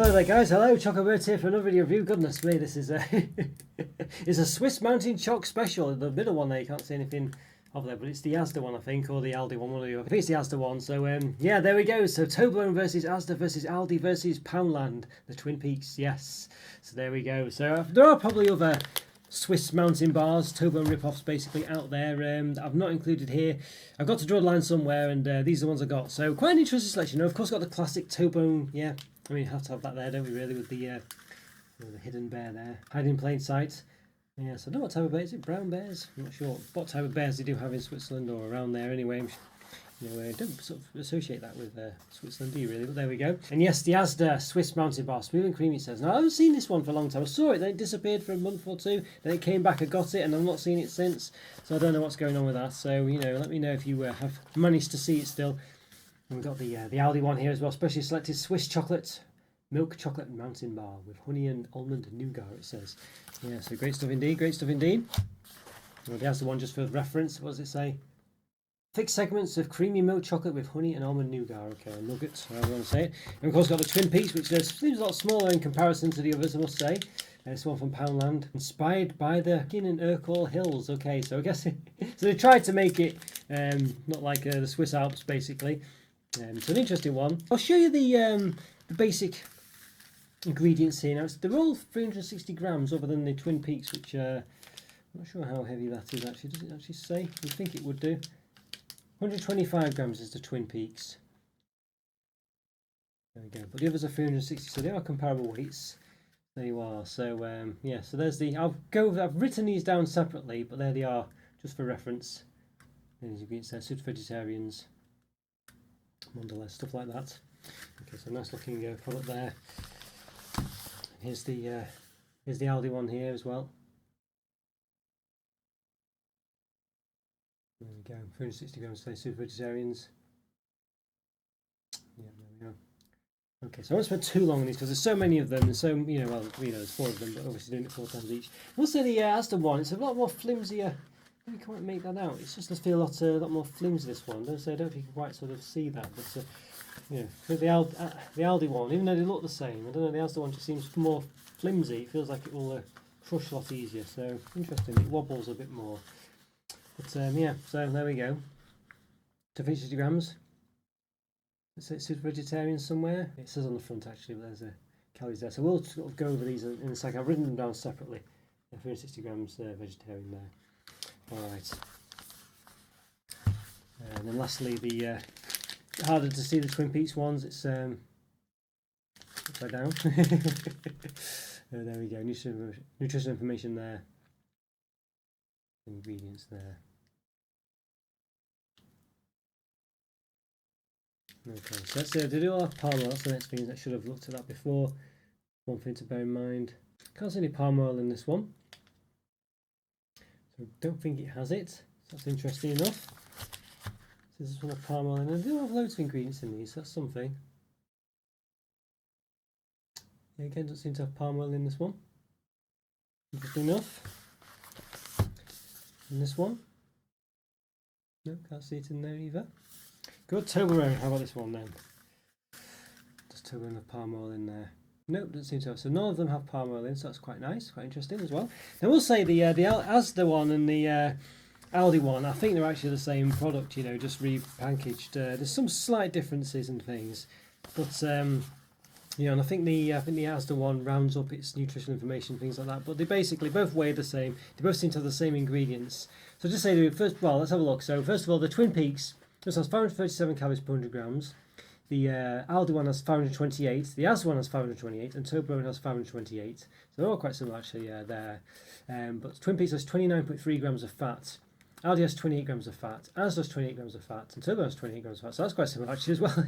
Hello there guys, hello, Roberto here for another video review. Goodness me, this is a it's a Swiss Mountain Choc special. The middle one there, you can't see anything of there, but it's the Asda one I think, or the Aldi one, one of the other. I think it's the Asda one, so yeah, there we go. So Toblerone versus Asda versus Aldi versus Poundland, the Twin Peaks, yes. So there we go. So there are probably other Swiss mountain bars, Toblerone rip-offs basically out there that I've not included here. I've got to draw the line somewhere, and these are the ones I got. So quite an interesting selection. Of course, got the classic Toblerone, yeah. I mean, you have to have that there, don't we, really, with the hidden bear there, hiding in plain sight. Yeah, so I don't know what type of bears. Is it brown bears? I'm not sure what type of bears they do have in Switzerland or around there anyway. Don't sort of associate that with Switzerland, do you really? But there we go. And yes, the Asda Swiss Mountain Bar, smooth and creamy, it says. Now, I haven't seen this one for a long time. I saw it, then it disappeared for a month or two, then it came back, I got it, and I've not seen it since. So I don't know what's going on with that. So, let me know if you have managed to see it still. And we've got the Aldi one here as well, specially selected Swiss chocolate, milk chocolate mountain bar with honey and almond nougat, it says. Yeah, so great stuff indeed, great stuff indeed. Well, the Asda one, just for reference, what does it say? Thick segments of creamy milk chocolate with honey and almond nougat. Okay, nuggets, however you want to say it. And of course, got the Twin Peaks, which seems a lot smaller in comparison to the others, I must say. This one from Poundland, inspired by the Kin and Urquell Hills. Okay, so I guess so they tried to make it not like the Swiss Alps, basically. So an interesting one. I'll show you the basic ingredients here. Now, they're all 360 grams, other than the Twin Peaks, which I'm not sure how heavy that is actually. Does it actually say? You'd think it would do. 125 grams is the Twin Peaks. There we go. But the others are 360, so they are comparable weights. There you are. So yeah. So there's the. I've written these down separately, but there they are, just for reference. There's ingredients there. Suited for vegetarians. Nonetheless, stuff like that. Okay, so nice looking product there. Here's the Aldi one here as well. There we go, 360 grams today, super vegetarians. Yeah, there we go. Okay, so I won't spend too long on these because there's so many of them, and so there's 4 of them, but obviously doing it 4 times each. We'll say the Asda one. It's a lot more flimsier. You can't make that out. It's just does feel a lot more flimsy, this one. I don't know if you can quite sort of see that, but for the Aldi one, even though they look the same, I don't know. The Asda one just seems more flimsy. It feels like it will crush a lot easier. So interesting. It wobbles a bit more. But yeah, so there we go. 250 grams. Is it super vegetarian somewhere? It says on the front actually, but there's calories there. So we'll sort of go over these in a second. I've written them down separately. 360 grams vegetarian there. Alright. And then lastly, the harder to see the Twin Peaks ones, it's upside down. There we go, nutrition information there. Ingredients there. Okay, so let's they do all have palm oil. That's the next thing. I should have looked at that before. One thing to bear in mind. Can't see any palm oil in this one. So don't think it has it. So that's interesting enough. So this is one of palm oil, and they do have loads of ingredients in these. So that's something. Yeah, again, doesn't seem to have palm oil in this one. Interesting enough. In this one, no, can't see it in there either. Good. Toblerone. How about this one then? Does Toblerone have palm oil in there? Nope, doesn't seem to have. So none of them have palm oil in, so that's quite nice, quite interesting as well. Now we'll say the Asda one and the Aldi one, I think they're actually the same product, just repackaged. There's some slight differences and things, but and I think the Asda one rounds up its nutritional information, things like that. But they basically both weigh the same. They both seem to have the same ingredients. So just say first, well, let's have a look. So first of all, the Twin Peaks just has 537 calories per 100 grams. The Aldi one has 528. The Asda one has 528, and Toblerone has 528. So they're all quite similar actually there. But Twin Peaks has 29.3 grams of fat. Aldi has 28 grams of fat. Asda has 28 grams of fat, and Toblerone has 28 grams of fat. So that's quite similar actually as well.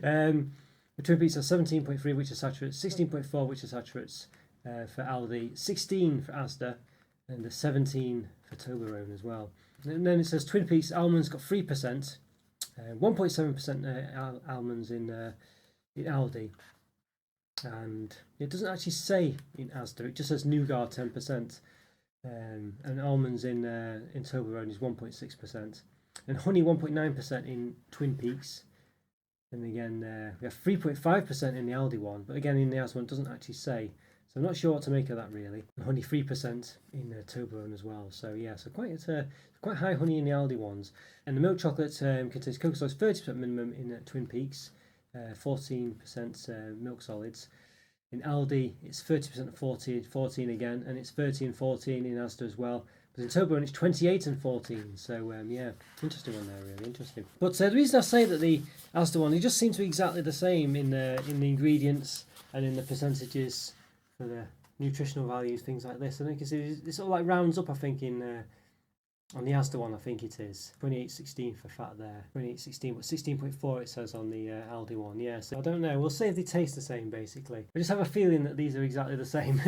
The Twin Peaks are 17.3, which is saturates, 16.4, which is saturates for Aldi, 16 for Asda, and the 17 for Toblerone as well. And then it says Twin Peaks almonds got 3%, 1.7% almonds in Aldi, and it doesn't actually say in Asda. It just says nougat 10%, and almonds in Toblerone is 1.6%, and honey 1.9% in Twin Peaks. And again, we have 3.5% in the Aldi one, but again in the Asda one it doesn't actually say. So I'm not sure what to make of that really. Honey 3% in Toblerone as well. So yeah, so quite high honey in the Aldi ones. And the milk chocolate contains cocoa solids 30% minimum in Twin Peaks, 14% milk solids. In Aldi it's 30% 14 again, and it's 30 and 14 in Asda as well. But in Toblerone it's 28 and 14. So yeah, interesting one there, really interesting. But the reason I say that the Asda one, they just seem to be exactly the same in the ingredients and in the percentages for the nutritional values, things like this. And you can see it sort of like rounds up, I think, in on the Asda one, I think it is 28.16 for fat there, 28.16, but 16.4 it says on the Aldi one. Yeah, so I don't know. We'll see if they taste the same. Basically, I just have a feeling that these are exactly the same.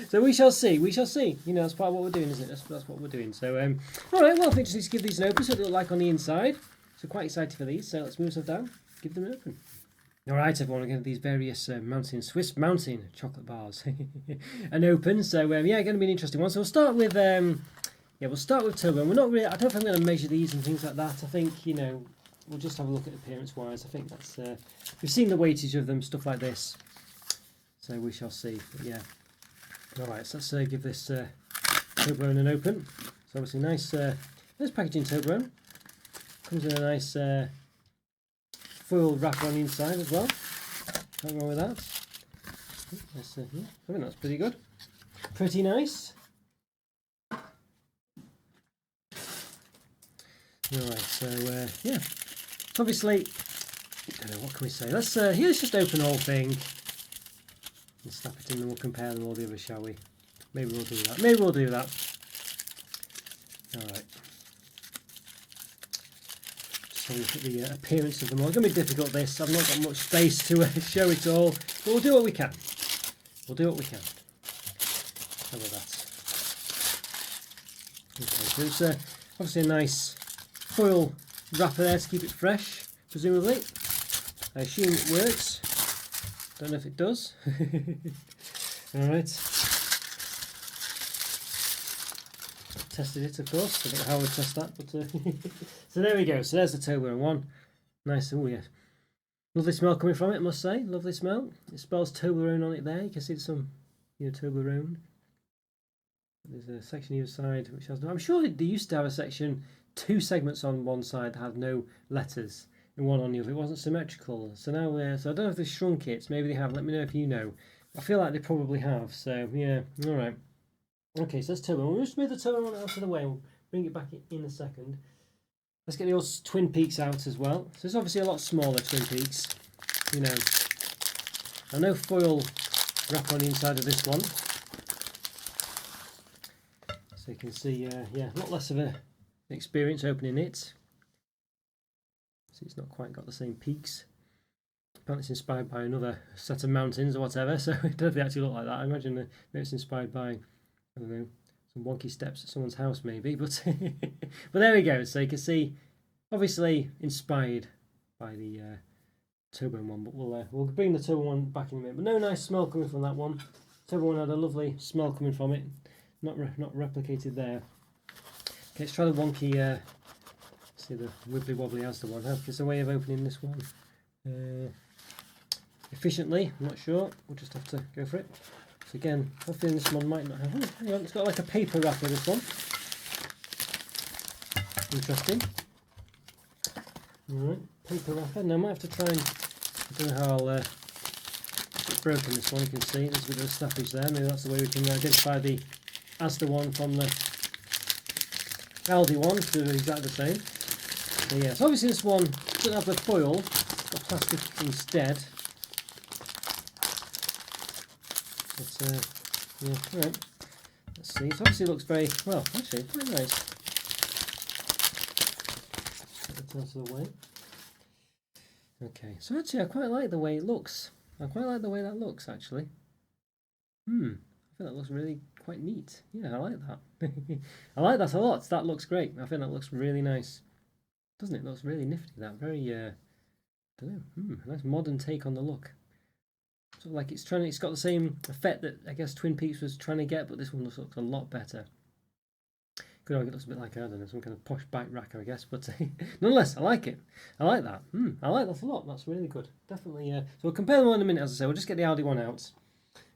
So we shall see. We shall see. You know, that's part of what we're doing, isn't it? That's what we're doing. So all right. Well, I think just need to give these an open, so they look like on the inside. So quite excited for these. So let's move stuff down. Give them an open. Alright everyone, again these various Swiss Mountain chocolate bars and open. So yeah, going to be an interesting one. So we'll start with Toblerone. We're not really, I don't think I'm going to measure these and things like that. I think, you know, we'll just have a look at appearance wise. I think that's we've seen the weightage of them, stuff like this. So we shall see. But yeah. Alright, so let's give this Toblerone an open. So obviously nice packaging Toblerone. Comes in a nice foil wrapper on the inside as well. Nothing wrong with that. Yeah, I think that's pretty good. Pretty nice. Alright, so yeah. So obviously, I don't know, what can we say? Let's just open the whole thing and slap it in and we'll compare them all the others, shall we? Maybe we'll do that. Alright. So look at the appearance of them all. It's going to be difficult this. I've not got much space to show it all. But we'll do what we can. How about that? Okay, so it's obviously a nice foil wrapper there to keep it fresh, presumably. I assume it works. Don't know if it does. Alright. Tested it, of course. I don't know how I would test that, but so there we go. So there's the Toblerone one. Nice. Oh yeah, lovely smell coming from it, I must say. Lovely smell. It spells Toblerone on it there. You can see some, you know, Toblerone. There's a section either side which has no. I'm sure they used to have a section, 2 segments on one side that had no letters, and one on the other. It wasn't symmetrical. So now, so I don't know if they shrunk it. Maybe they have. Let me know if you know. I feel like they probably have. So yeah. All right. Okay, so that's Toblerone. We'll just move the Toblerone out of the way. We'll bring it back in a second. Let's get the old Twin Peaks out as well. So it's obviously a lot smaller, Twin Peaks. You know, I know foil wrap on the inside of this one. So you can see, yeah, a lot less of an experience opening it. See, it's not quite got the same peaks. Apparently it's inspired by another set of mountains or whatever, so it doesn't know if they actually look like that. I imagine maybe it's inspired by, I don't know, some wonky steps at someone's house maybe, but but there we go. So you can see, obviously inspired by the Toblerone one, but we'll bring the Toblerone one back in a minute. But no nice smell coming from that one. Toblerone had a lovely smell coming from it, not replicated there. Okay, let's try the wonky. See the wibbly wobbly Asda one. There's a way of opening this one efficiently. I'm not sure. We'll just have to go for it. So again, I feel this one might not have. Oh, hang on, it's got like a paper wrapper. This one. Interesting. All right, paper wrapper. Now I might have to try and. I don't know how I'll. It's broken. This one. You can see there's a bit of a snappage there. Maybe that's the way we can identify the Asda one from the Aldi one. So they're exactly the same. So yeah, so obviously this one doesn't have the foil, it's got plastic instead. But yeah, alright. Let's see. So obviously it looks very well, actually, quite nice. Put it out of the way. Okay, so actually I quite like the way it looks. I quite like the way that looks actually. I think that looks really quite neat. Yeah, I like that. I like that a lot. That looks great. I think that looks really nice. Doesn't it? Looks really nifty. That very, I don't know, a nice modern take on the look. Sort of like it's got the same effect that I guess Twin Peaks was trying to get, but this one looks a lot better. Could argue it looks a bit like, I don't know, some kind of posh bike racker, I guess. But nonetheless, I like it. I like that. I like that a lot. That's really good. Definitely. So we'll compare them all in a minute, as I say. We'll just get the Aldi one out.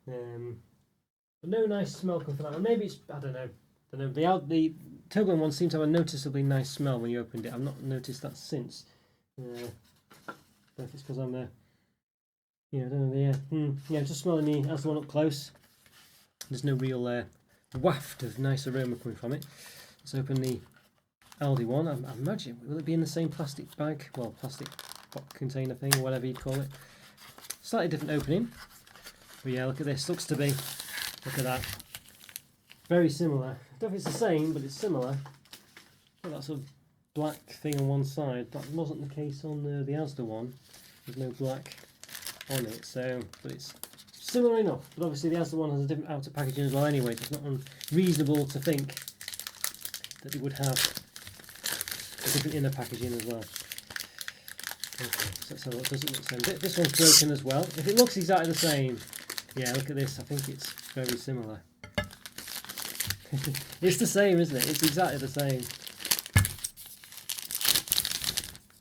But no nice smell coming from that one. Maybe it's, I don't know. The Toblerone one seems to have a noticeably nice smell when you opened it. I've not noticed that since. I don't know if it's because I'm yeah, I don't know. Yeah, just smelling the Asda one up close. There's no real waft of nice aroma coming from it. Let's open the Aldi one. I imagine, will it be in the same plastic bag? Well, plastic container thing, or whatever you call it. Slightly different opening. But yeah, look at this. Looks to be. Look at that. Very similar. I don't know if it's the same, but it's similar. Got that sort of black thing on one side. That wasn't the case on the Asda one. There's no black on it, so, but it's similar enough. But obviously the Asda one has a different outer packaging as well anyway, so it's not unreasonable to think that it would have a different inner packaging as well. Okay, so let's have a look. Does it look the same? This one's broken as well. If it looks exactly the same, yeah, look at this. I think it's very similar. It's the same, isn't it? It's exactly the same.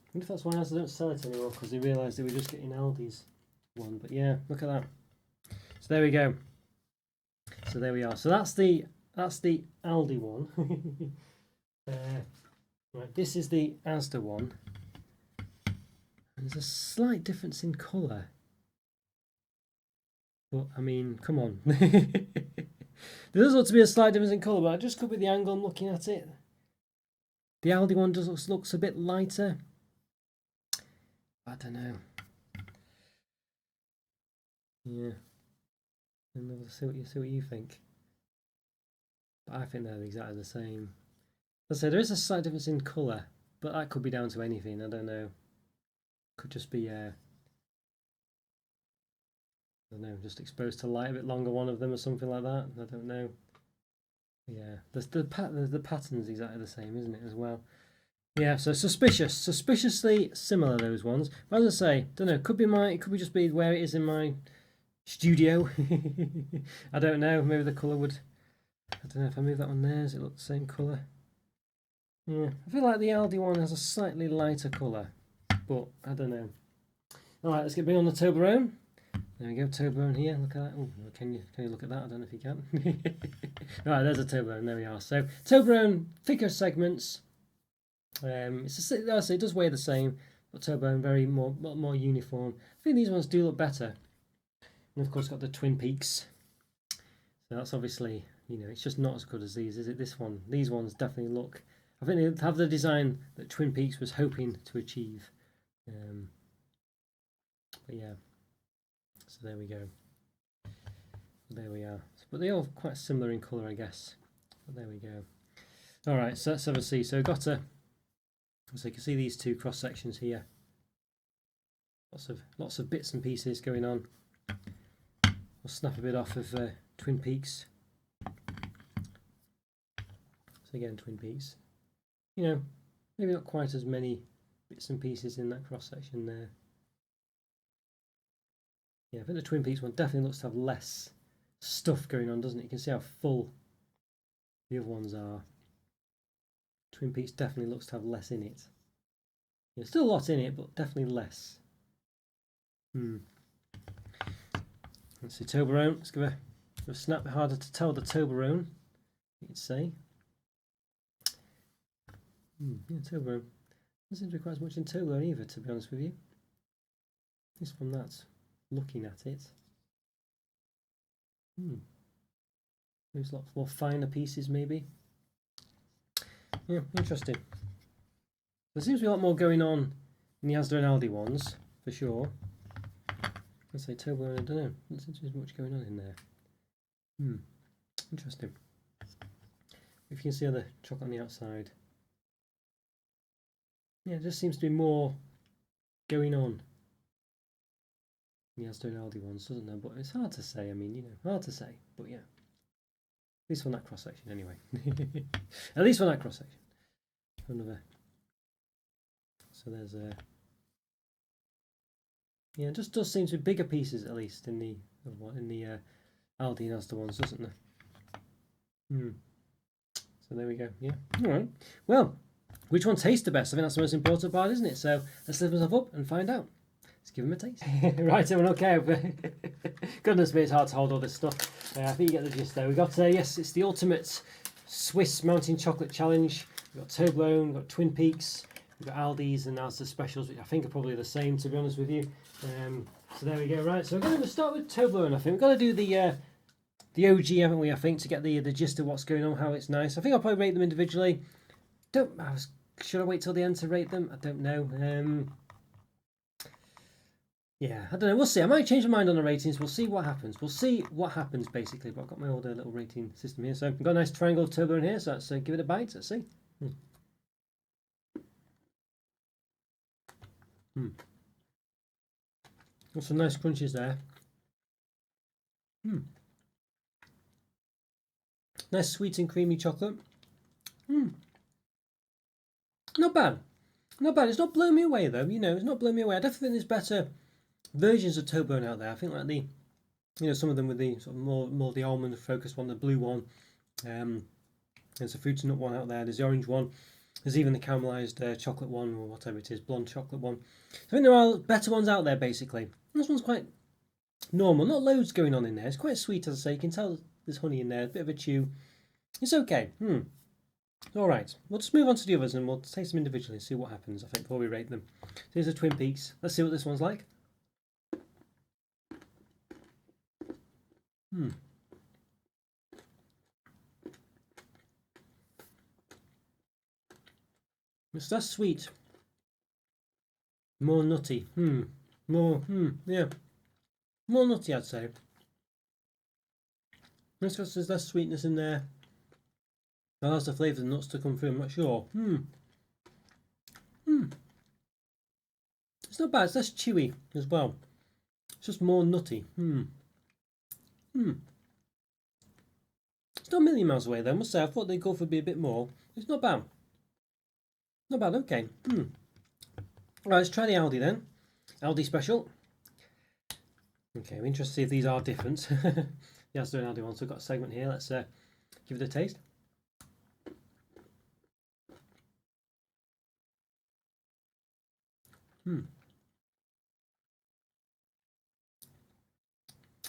I wonder if that's why Asda don't sell it anymore, because they realised they were just getting Aldi's one. But yeah, look at that. So there we go. So there we are. So that's the Aldi one. Right, this is the Asda one. And there's a slight difference in colour. But I mean, come on. There does look to be a slight difference in colour, but I just could be the angle I'm looking at it. The Aldi one looks a bit lighter. I don't know. Yeah. And we'll see what you think. But I think they're exactly the same. As I say, there is a slight difference in colour, but that could be down to anything. I don't know. Could just be I don't know, just exposed to light a bit longer, one of them, or something like that. I don't know. Yeah, the pattern's exactly the same, isn't it, as well? Yeah, so suspiciously similar, those ones. But as I say, don't know. It could be just be where it is in my studio. I don't know. Maybe the colour would. I don't know if I move that one there. Does it look the same colour? Yeah, I feel like the Aldi one has a slightly lighter colour, but I don't know. All right, let's bring on the Toblerone. There we go, Toblerone here. Look at that. Ooh, can you look at that? I don't know if you can. Right, there's a Toblerone. There we are. So Toblerone, thicker segments. It does weigh the same, but Toblerone very more uniform. I think these ones do look better. And of course, got the Twin Peaks. So that's obviously, it's just not as good as these, is it? These ones definitely look. I think they have the design that Twin Peaks was hoping to achieve. But yeah. So there we go. There we are. But they're all quite similar in colour, I guess. But there we go. All right, so let's have a see. So we've got so you can see these two cross sections here. Lots of bits and pieces going on. I'll snap a bit off of Twin Peaks. So again, Twin Peaks. Maybe not quite as many bits and pieces in that cross section there. Yeah, I think the Twin Peaks one definitely looks to have less stuff going on, doesn't it? You can see how full the other ones are. Twin Peaks definitely looks to have less in it. There's still a lot in it, but definitely less. Let's see, Toblerone. Let's give a snap. Harder to tell the Toblerone, you could say. Yeah, Toblerone. Doesn't seem to be quite as much in Toblerone either, to be honest with you. This one, that's looking at it. There's lots more finer pieces, maybe. Yeah, interesting. There seems to be a lot more going on in the Asda and Aldi ones, for sure. Let's say Toblerone, I don't know. There seems to be much going on in there. Interesting. If you can see the chocolate on the outside. Yeah, it just seems to be more going on in the Asda and Aldi ones, doesn't there? But it's hard to say. I mean, hard to say. But yeah. At least on that cross section, anyway. At least on that cross section. Another. So there's yeah, it just does seem to be bigger pieces, at least in the Aldi and Asda ones, doesn't there? So So there we go. Yeah. All right. Well, which one tastes the best? I think that's the most important part, isn't it? So let's lift myself up and find out. Let's give him a taste. Right, everyone, okay. Goodness me, it's hard to hold all this stuff. I think you get the gist there. We got, yes, it's the ultimate Swiss Mountain Chocolate Challenge. We've got Toblerone, we've got Twin Peaks, we've got Aldi's and Asda specials, which I think are probably the same, to be honest with you. So there we go. Right, so we're going to start with Toblerone. I think we've got to do the OG, haven't we? I think, to get the gist of what's going on, how it's nice. I think I'll probably rate them individually. Should I wait till the end to rate them? I don't know. Yeah, I don't know. We'll see. I might change my mind on the ratings. We'll see what happens. We'll see what happens, basically. But I've got my old little rating system here. So I've got a nice triangle of Toblerone here. So let's give it a bite. Let's see. Got some nice crunches there. Nice sweet and creamy chocolate. Not bad. Not bad. It's not blowing me away, though. You know, it's not blowing me away. I definitely think there's better versions of Toblerone out there. I think like the, some of them with the sort of more the almond focused one, the blue one. There's a fruit and nut one out there. There's the orange one. There's even the caramelized chocolate one, or whatever it is, blonde chocolate one. I think there are better ones out there, basically. This one's quite normal. Not loads going on in there. It's quite sweet, as I say. You can tell there's honey in there. A bit of a chew. It's okay. All right. We'll just move on to the others and we'll taste them individually and see what happens, I think, before we rate them. Here's the Twin Peaks. Let's see what this one's like. It's less sweet. More nutty. Yeah. More nutty, I'd say. There's less sweetness in there. Allows the flavour of the nuts to come through, I'm not sure. It's not bad, it's less chewy as well. It's just more nutty. It's not a million miles away though, I must say. I thought they'd go for a bit more. It's not bad. Not bad, okay. Right, let's try the Aldi then. Aldi special. Okay, I'm interested to see if these are different. The Asda and Aldi ones. So we've got a segment here. Let's give it a taste.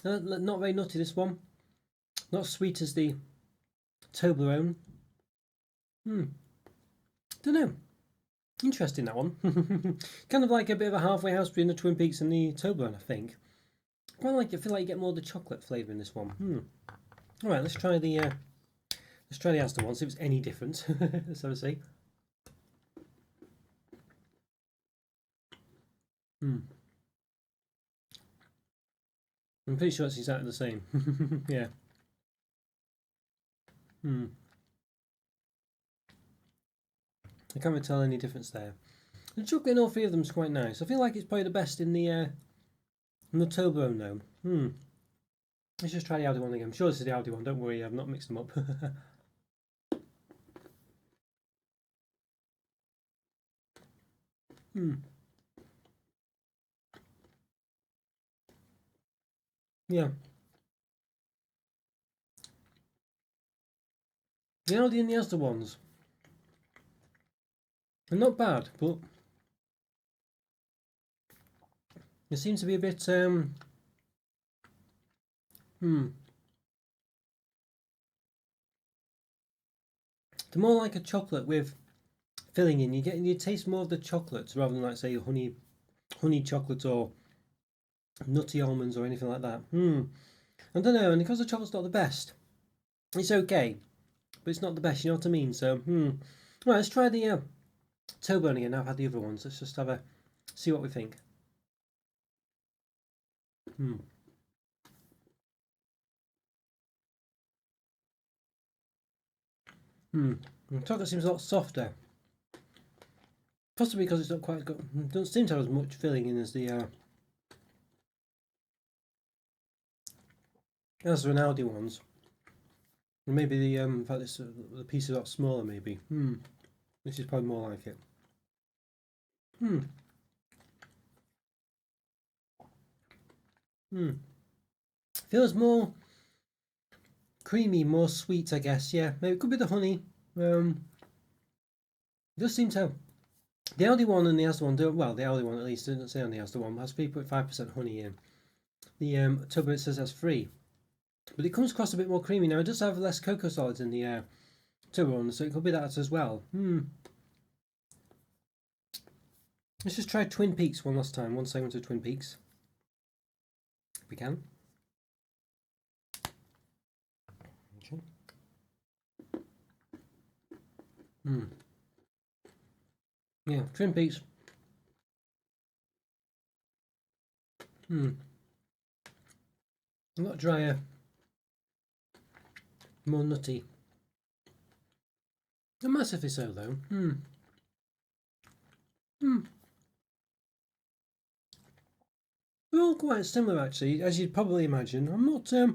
Not very nutty, this one. Not sweet as the Toblerone. Don't know. Interesting, that one. Kind of like a bit of a halfway house between the Twin Peaks and the Toblerone, I think. Quite like it. I feel like you get more of the chocolate flavour in this one. All right, let's try the Asda one. See if it's any different. Let's have a see. I'm pretty sure it's exactly the same. Yeah. I can't really tell any difference there. The chocolate in all three of them is quite nice. I feel like it's probably the best in the Toblerone though. Let's just try the Aldi one again. I'm sure this is the Aldi one. Don't worry, I've not mixed them up. Yeah. The Aldi and the Asda ones are not bad, but it seems to be a bit they're more like a chocolate with filling in. You taste more of the chocolates rather than like say honey chocolate or nutty almonds or anything like that. I don't know, and because the chocolate's not the best, it's okay, but it's not the best. You know what I mean? So right, let's try the Toblerone again. Now I've had the other ones. Let's just have a see what we think. The chocolate seems a lot softer. Possibly because it's not quite got. Doesn't seem to have as much filling in as the Aldi ones. And maybe the in fact the piece is a lot smaller. Maybe. This is probably more like it. Feels more creamy, more sweet, I guess. Yeah, maybe it could be the honey. Does seem to. The Aldi one and the Asda one do well. The Aldi one at least doesn't say on the Asda one has 3.5% honey in. The Toblerone says that's free, but it comes across a bit more creamy. Now it does have less cocoa solids in the Toblerone, so it could be that as well. Let's just try Twin Peaks one last time. One segment of Twin Peaks, if we can. Okay. Yeah, Twin Peaks. A lot drier, more nutty. Not massively so though. They're all quite similar actually, as you'd probably imagine. I'm not. I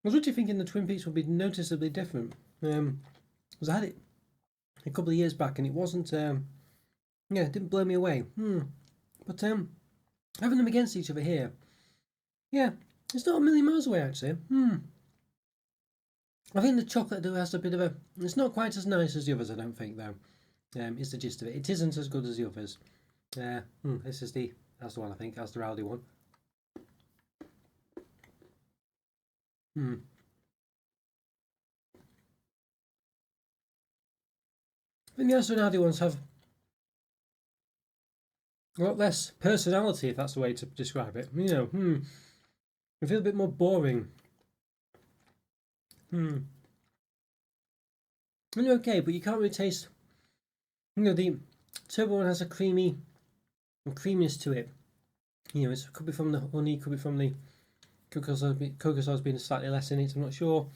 was actually thinking the Twin Peaks would be noticeably different. Because I had it a couple of years back and it wasn't. Yeah, it didn't blow me away. But having them against each other here, yeah, it's not a million miles away actually. I think the chocolate though has a bit of a. It's not quite as nice as the others, I don't think though. Is the gist of it. It isn't as good as the others. This is that's the one I think. That's the Aldi one. I think the Asda and Aldi ones have a lot less personality, if that's the way to describe it. You know, I feel a bit more boring. And okay, but you can't really taste. You know, the turbo one has a creaminess to it. You know, it could be from the honey, could be from the cocoa sauce being slightly less in it. I'm not sure,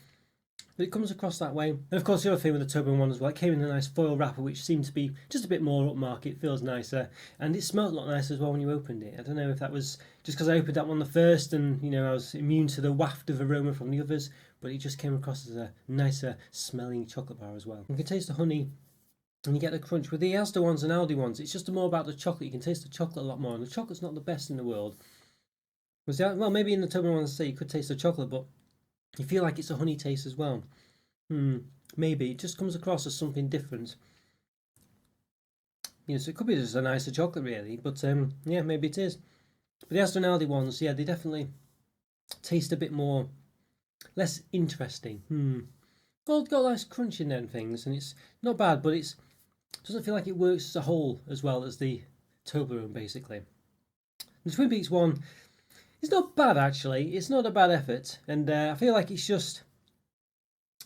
but it comes across that way. And of course, the other thing with the turbo one as well, it came in a nice foil wrapper, which seemed to be just a bit more upmarket. Feels nicer, and it smelled a lot nicer as well when you opened it. I don't know if that was just because I opened that one the first, and you know I was immune to the waft of aroma from the others, but it just came across as a nicer smelling chocolate bar as well. You can taste the honey. And you get the crunch. With the Asda ones and Aldi ones, it's just more about the chocolate. You can taste the chocolate a lot more, and the chocolate's not the best in the world. Well, maybe in the Toblerone ones, say you could taste the chocolate, but you feel like it's a honey taste as well. Maybe it just comes across as something different. You know, so it could be just a nicer chocolate, really. But yeah, maybe it is. But the Asda and Aldi ones, yeah, they definitely taste a bit more, less interesting. Got a nice crunch in there and things, and it's not bad, but it doesn't feel like it works as a whole as well as the Toblerone, basically. The Twin Peaks one. It's not bad actually. It's not a bad effort, and I feel like it's just.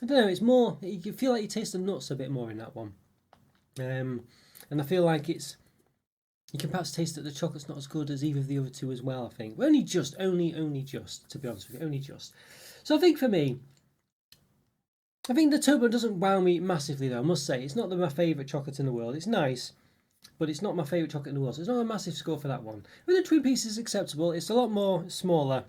I don't know. It's more. You feel like you taste the nuts a bit more in that one, and I feel like it's. You can perhaps taste that the chocolate's not as good as either of the other two as well. I think only just, to be honest with you, only just. So I think for me, I think the Toblerone doesn't wow me massively though. I must say it's not my favourite chocolate in the world. It's nice. But it's not my favourite chocolate in the world, so it's not a massive score for that one. With the Twin Peaks is acceptable. It's a lot more smaller,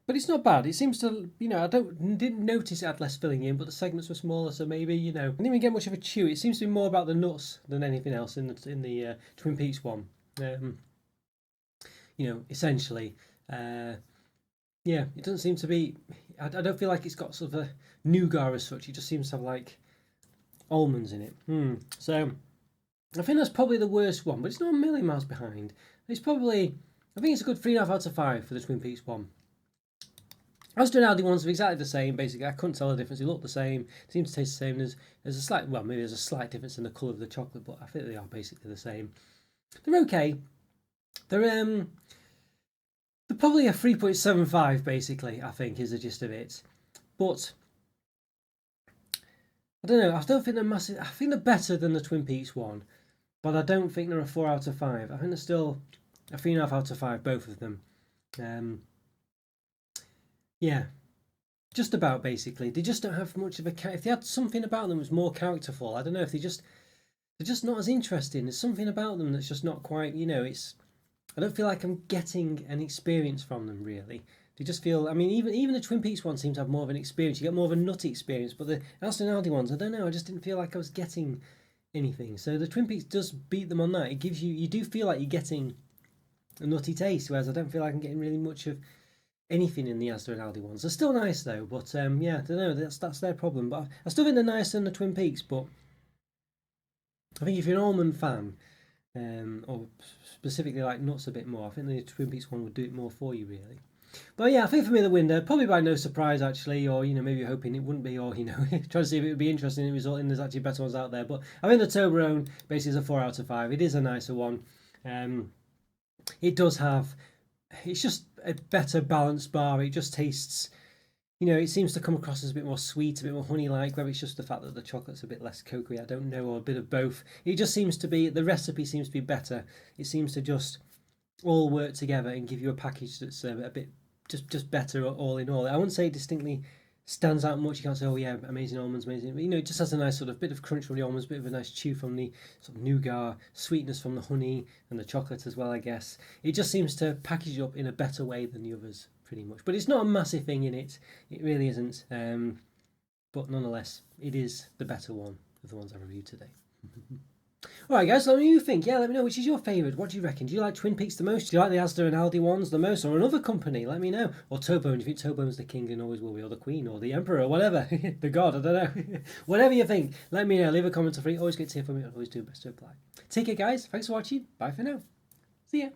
but it's not bad. It seems to, you know, didn't notice it had less filling in, but the segments were smaller, so maybe, you know, I didn't even get much of a chew. It seems to be more about the nuts than anything else in the Twin Peaks one. You know, essentially, yeah, it doesn't seem to be. I don't feel like it's got sort of a nougat as such. It just seems to have like almonds in it. So. I think that's probably the worst one, but it's not a million miles behind. It's probably, I think it's a good 3.5 out of 5 for the Twin Peaks one. Asda and Aldi ones are exactly the same, basically. I couldn't tell the difference. They look the same, seem to taste the same. There's a slight, well, maybe there's a slight difference in the colour of the chocolate, but I think they are basically the same. They're okay. They're probably a 3.75, basically, I think, is the gist of it. But I don't know, I don't think they're massive. I think they're better than the Twin Peaks one. But I don't think they're a 4 out of 5. I think they're still a 3.5 out of 5, both of them. Yeah, just about basically. They just don't have much of a. If they had something about them that was more characterful, I don't know. If they're just not as interesting. There's something about them that's just not quite. You know, it's. I don't feel like I'm getting an experience from them really. They just feel. I mean, even the Twin Peaks one seems to have more of an experience. You get more of a nutty experience, but the Asda and Aldi ones, I don't know. I just didn't feel like I was getting anything. So the Twin Peaks does beat them on that. It gives you do feel like you're getting a nutty taste, whereas I don't feel like I'm getting really much of anything in the Asda and Aldi ones. They're still nice though, but yeah, I don't know. That's their problem. But I still think they're nicer than the Twin Peaks. But I think if you're an almond fan, or specifically like nuts a bit more, I think the Twin Peaks one would do it more for you, really. But yeah, I think for me the winner, probably by no surprise actually, or maybe you're hoping it wouldn't be, or trying to see if it would be interesting in resulting there's actually better ones out there. But I think the Toblerone basically is a 4 out of 5. It is a nicer one. It does have, it's just a better balanced bar. It just tastes, it seems to come across as a bit more sweet, a bit more honey-like. Whether it's just the fact that the chocolate's a bit less cocoa, I don't know, or a bit of both. It just seems to be, the recipe seems to be better. It seems to just all work together and give you a package that's a bit just better all in all. I wouldn't say it distinctly stands out much. You can't say, oh yeah, amazing almonds, amazing. But, it just has a nice sort of bit of crunch from the almonds, bit of a nice chew from the sort of nougat, sweetness from the honey and the chocolate as well, I guess. It just seems to package it up in a better way than the others, pretty much. But it's not a massive thing in it. It really isn't. But nonetheless, it is the better one of the ones I reviewed today. Alright guys, let me know what you think. Yeah, let me know which is your favourite. What do you reckon? Do you like Twin Peaks the most? Do you like the Asda and Aldi ones the most? Or another company? Let me know. Or Toblerone. Do you think Toblerone's the king and always will be? Or the queen? Or the emperor? Or whatever. The god, I don't know. Whatever you think, let me know. Leave a comment or free. Always great to hear from you. I'll always do best to reply. Take care guys. Thanks for watching. Bye for now. See ya.